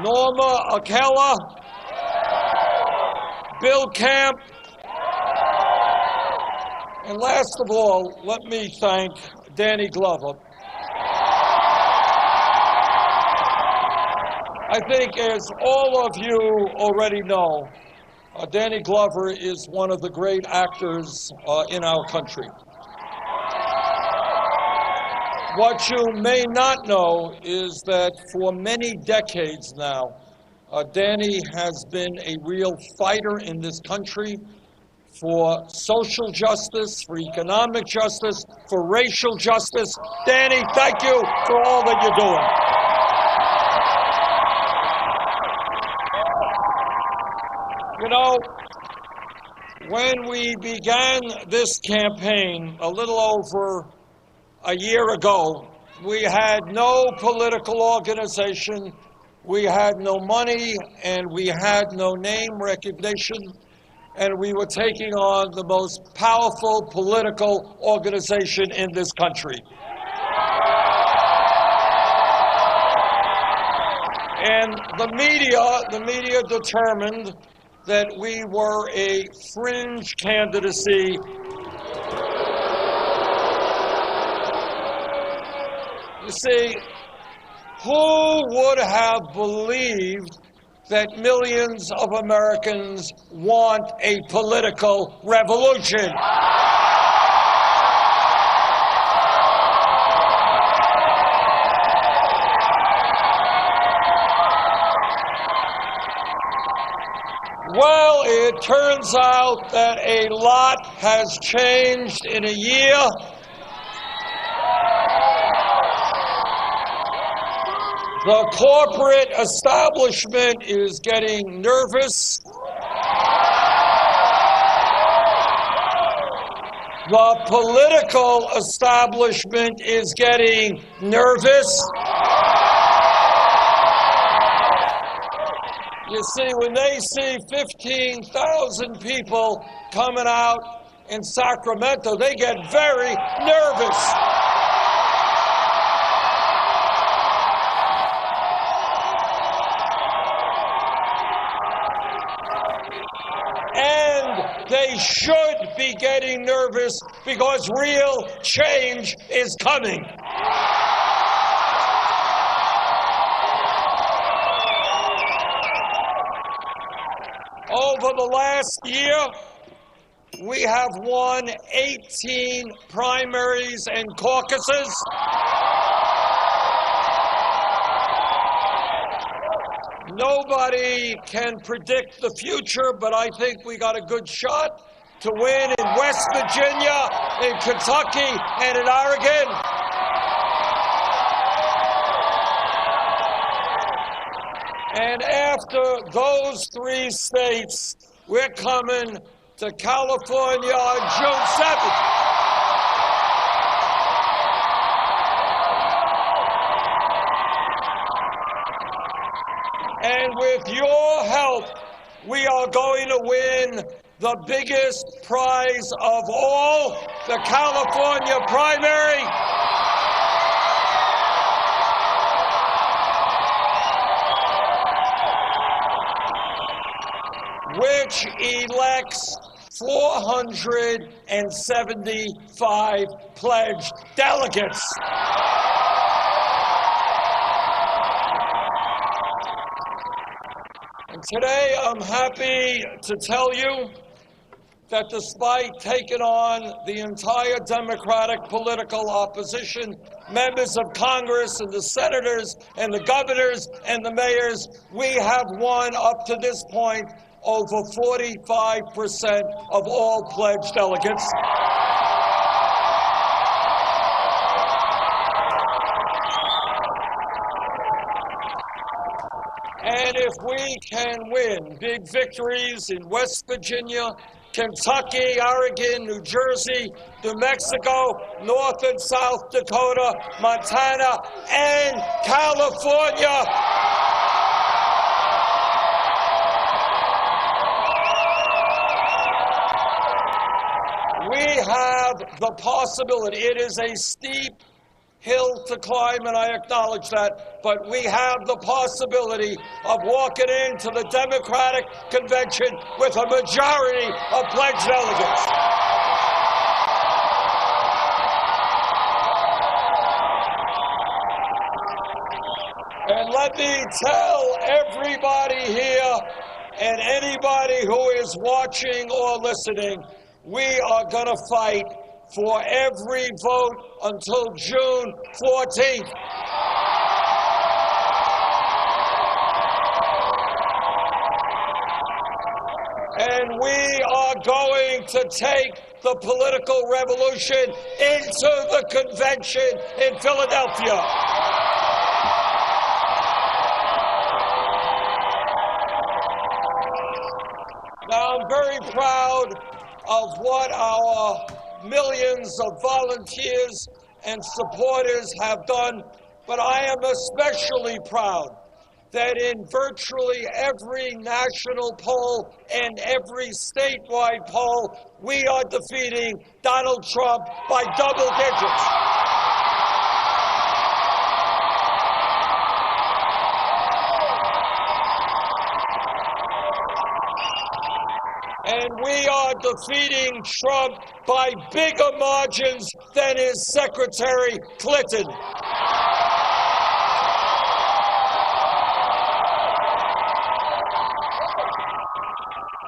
Norma Akella, Bill Camp, and last of all, let me thank Danny Glover. I think, as all of you already know, Danny Glover is one of the great actors in our country. What you may not know is that for many decades now, Danny has been a real fighter in this country for social justice, for economic justice, for racial justice. Danny, thank you for all that you're doing. You know, when we began this campaign a little over a year ago, we had no political organization, we had no money, and we had no name recognition, and we were taking on the most powerful political organization in this country. And the media determined that we were a fringe candidacy. You see, who would have believed that millions of Americans want a political revolution? Well, it turns out that a lot has changed in a year. The corporate establishment is getting nervous. The political establishment is getting nervous. You see, when they see 15,000 people coming out in Sacramento, they get very nervous. And they should be getting nervous because real change is coming. Over the last year, we have won 18 primaries and caucuses. Nobody can predict the future, but I think we got a good shot to win in West Virginia, in Kentucky, and in Oregon. And after those 3 states, we're coming to California on June 7th. And with your help, we are going to win the biggest prize of all, the California primary. Which elects 475 pledged delegates. And today I'm happy to tell you that despite taking on the entire Democratic political opposition, members of Congress and the senators and the governors and the mayors, we have won up to this point over 45% of all pledged delegates. And if we can win big victories in West Virginia, Kentucky, Oregon, New Jersey, New Mexico, North and South Dakota, Montana, and California, we have the possibility. It is a steep hill to climb, and I acknowledge that, but we have the possibility of walking into the Democratic convention with a majority of pledged delegates. And let me tell everybody here and anybody who is watching or listening, we are going to fight for every vote until June 14th. And we are going to take the political revolution into the convention in Philadelphia. Now, I'm very proud of what our millions of volunteers and supporters have done, but I am especially proud that in virtually every national poll and every statewide poll, we are defeating Donald Trump by double digits. And we are defeating Trump by bigger margins than his Secretary Clinton.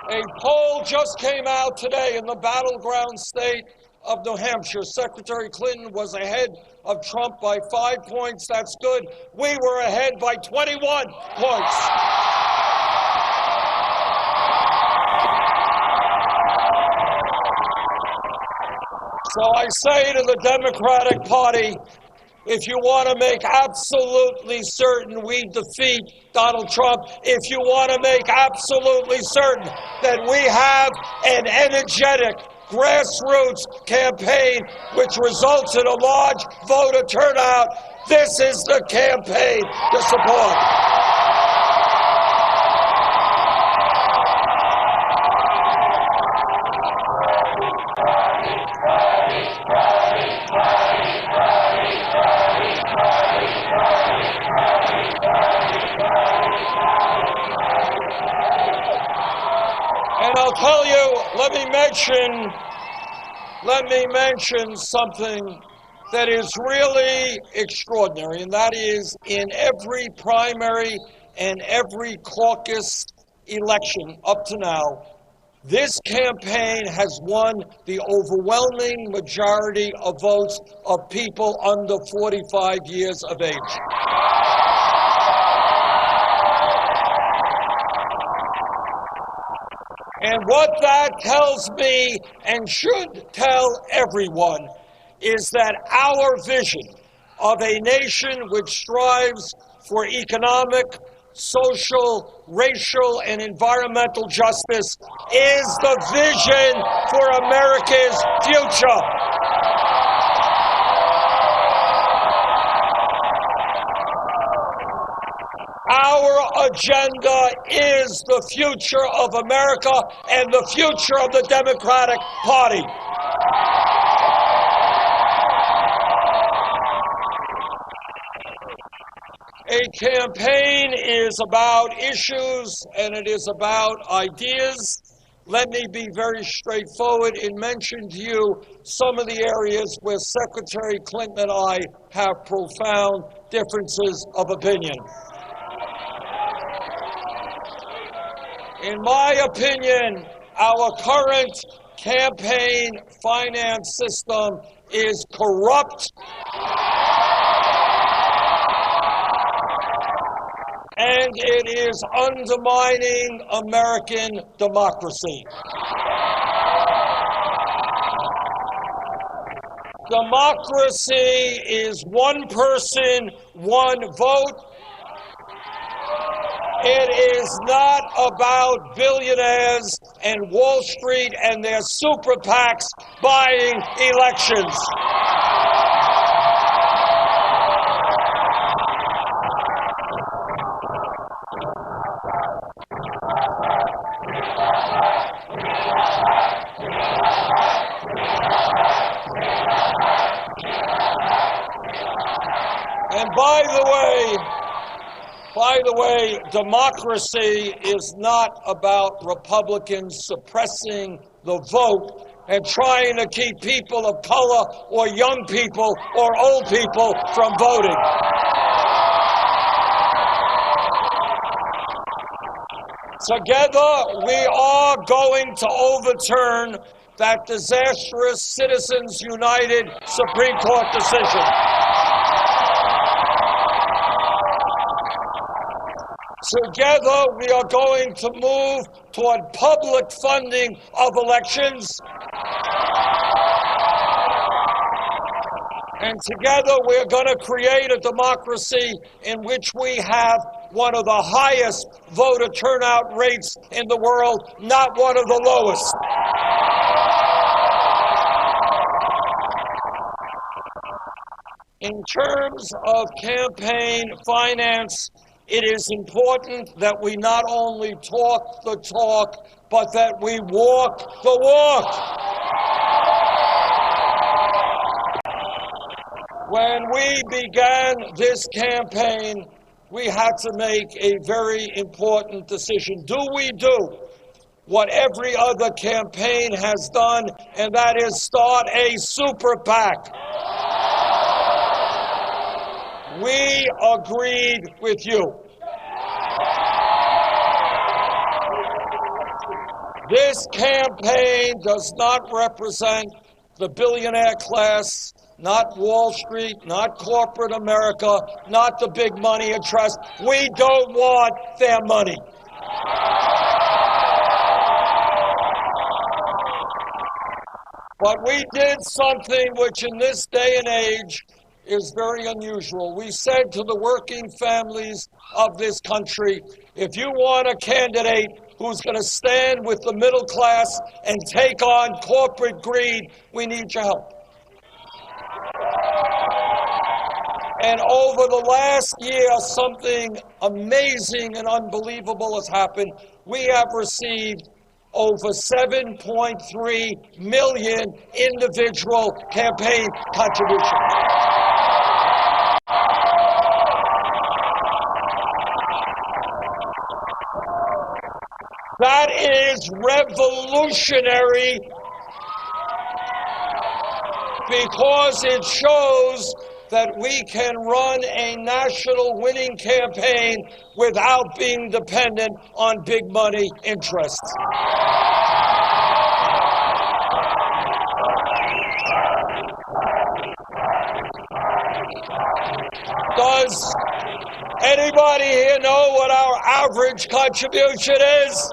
A poll just came out today in the battleground state of New Hampshire. Secretary Clinton was ahead of Trump by 5 points. That's good. We were ahead by 21 points. So I say to the Democratic Party, if you want to make absolutely certain we defeat Donald Trump, if you want to make absolutely certain that we have an energetic grassroots campaign which results in a large voter turnout, this is the campaign to support. And I'll tell you, let me mention something that is really extraordinary, and that is in every primary and every caucus election up to now, this campaign has won the overwhelming majority of votes of people under 45 years of age. And what that tells me, and should tell everyone, is that our vision of a nation which strives for economic, social, racial, and environmental justice is the vision for America's future. Our agenda is the future of America and the future of the Democratic Party. A campaign is about issues and it is about ideas. Let me be very straightforward and mention to you some of the areas where Secretary Clinton and I have profound differences of opinion. In my opinion, our current campaign finance system is corrupt and it is undermining American democracy. Democracy is one person, one vote. It is not about billionaires and Wall Street and their super PACs buying elections. way, democracy is not about Republicans suppressing the vote and trying to keep people of color or young people or old people from voting. Together, we are going to overturn that disastrous Citizens United Supreme Court decision. Together, we are going to move toward public funding of elections. And together, we're going to create a democracy in which we have one of the highest voter turnout rates in the world, not one of the lowest. In terms of campaign finance, it is important that we not only talk the talk, but that we walk the walk. When we began this campaign, we had to make a very important decision. Do we do what every other campaign has done, and that is start a super PAC? We agreed with you. This campaign does not represent the billionaire class, not Wall Street, not corporate America, not the big money interests. We don't want their money. But we did something which in this day and age is very unusual. We said to the working families of this country, if you want a candidate who's going to stand with the middle class and take on corporate greed, we need your help. And over the last year, something amazing and unbelievable has happened. We have received over 7.3 million individual campaign contributions. That is revolutionary because it shows that we can run a national winning campaign without being dependent on big money interests. Does anybody here know what our average contribution is?